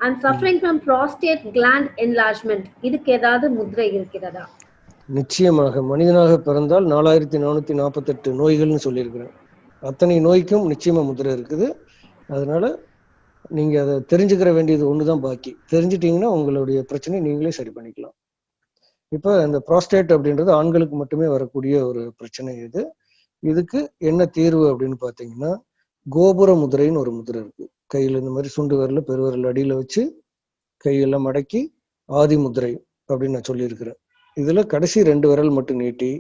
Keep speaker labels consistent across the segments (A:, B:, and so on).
A: and suffering from prostate gland enlargement. இதுக்கு ஏதாவது முத்திரை இருக்கிறதா?
B: நிச்சயமாக மனிதனாக பிறந்தால் 4448 நோய்கள்னு சொல்லியிருக்கிறேன். அத்தனை நோய்க்கும் நிச்சயமா முத்திரை இருக்குது. அதனால நீங்க அதை தெரிஞ்சுக்கிற வேண்டியது ஒண்ணுதான் பாக்கி. தெரிஞ்சிட்டீங்கன்னா உங்களுடைய பிரச்சனை நீங்களே சரி பண்ணிக்கலாம். இப்ப இந்த ப்ராஸ்டேட் அப்படின்றது ஆண்களுக்கு மட்டுமே வரக்கூடிய ஒரு பிரச்சனை. இதுக்கு என்ன தீர்வு அப்படின்னு பாத்தீங்கன்னா, கோபுர முதிரைன்னு ஒரு முதிரை இருக்கு. கையில இந்த மாதிரி சுண்டு விரல பெருவிரல் அடியில வச்சு கையெல்லாம் மடக்கி ஆதி முதிரை அப்படின்னு நான் சொல்லியிருக்கிறேன். இதுல கடைசி 2 விரல் மட்டும் நீட்டி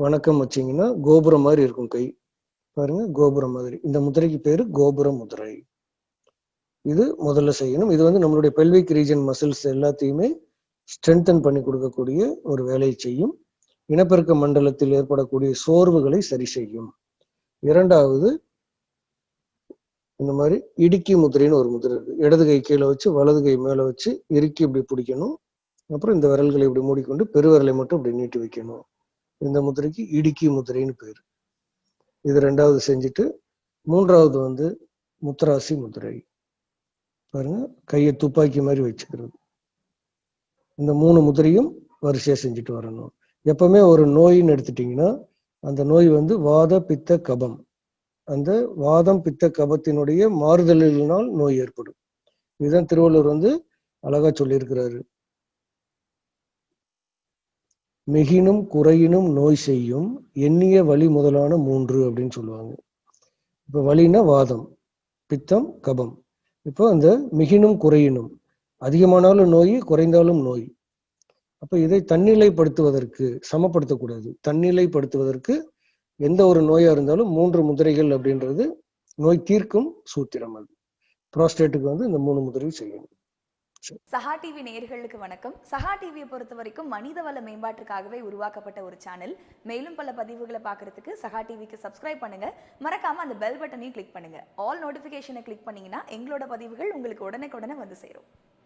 B: வணக்கம் வச்சீங்கன்னா கோபுரம் மாதிரி இருக்கும் கை. பாருங்க, கோபுரம் மாதிரி. இந்த முதிரைக்கு பேரு கோபுர முதிரை. இது முதல்ல செய்யணும். இது நம்மளுடைய பெல்விக் ரீஜன் மசில்ஸ் எல்லாத்தையுமே ஸ்ட்ரென்தன் பண்ணி கொடுக்கக்கூடிய ஒரு வேலையை செய்யும். இனப்பெருக்க மண்டலத்தில் ஏற்படக்கூடிய சோர்வுகளை சரி செய்யும். இரண்டாவது, இந்த மாதிரி இடுக்கி முதிரைன்னு ஒரு முதிரை இருக்கு. இடது கை கீழே வச்சு வலது கை மேல வச்சு இறுக்கி இப்படி பிடிக்கணும். அப்புறம் இந்த விரல்களை இப்படி மூடிக்கொண்டு பெருவிரலை மட்டும் இப்படி நீட்டி வைக்கணும். இந்த முதிரைக்கு இடுக்கி முதிரைன்னு பேரு. இது ரெண்டாவது செஞ்சுட்டு, மூன்றாவது முத்ராசி முதிரை. பாருங்க, கையை துப்பாக்கி மாதிரி வச்சுக்கிறது. இந்த 3 முதிரையும் வரிசையா செஞ்சுட்டு வரணும். எப்பவுமே ஒரு நோயின்னு எடுத்துட்டீங்கன்னா அந்த நோய் வாத பித்த கபம். அந்த வாதம் பித்த கபத்தினுடைய மாறுதலினால் நோய் ஏற்படும். இதுதான் திருவள்ளுவர் அழகா சொல்லியிருக்கிறாரு. மிகினும் குறையினும் நோய் செய்யும் எண்ணிய வலி முதலான 3 அப்படின்னு சொல்லுவாங்க. இப்ப வலினா வாதம், பித்தம், கபம். இப்போ அந்த மிகினும் குறையினும், அதிகமானாலும் நோய், குறைந்தாலும் நோய். அப்ப இதை தன்னிலைப்படுத்துவதற்கு, சமப்படுத்தக்கூடாது, தன்னிலைப்படுத்துவதற்கு எந்த ஒரு நோயா இருந்தாலும் 3 முதிரைகள் அப்படின்றது நோய் தீர்க்கும் சூத்திரம். அது புரோஸ்டேட்டுக்கு இந்த 3 முதிரை செய்யணும்.
C: சஹா டிவி நேயர்களுக்கு வணக்கம். சஹா டிவியை பொறுத்த வரைக்கும் மனிதவள மேம்பாட்டுக்காகவே உருவாக்கப்பட்ட ஒரு சேனல். மேலும் பல பதிவுகளை பார்க்கறதுக்கு சஹா டிவிக்கு சப்ஸ்கிரைப் பண்ணுங்க. மறக்காம அந்த பெல் பட்டனையும் கிளிக் பண்ணுங்க. ஆல் நோட்டிபிகேஷனை கிளிக் பண்ணீங்கன்னா எங்களோட பதிவுகள் உங்களுக்கு உடனே வந்து சேரும்.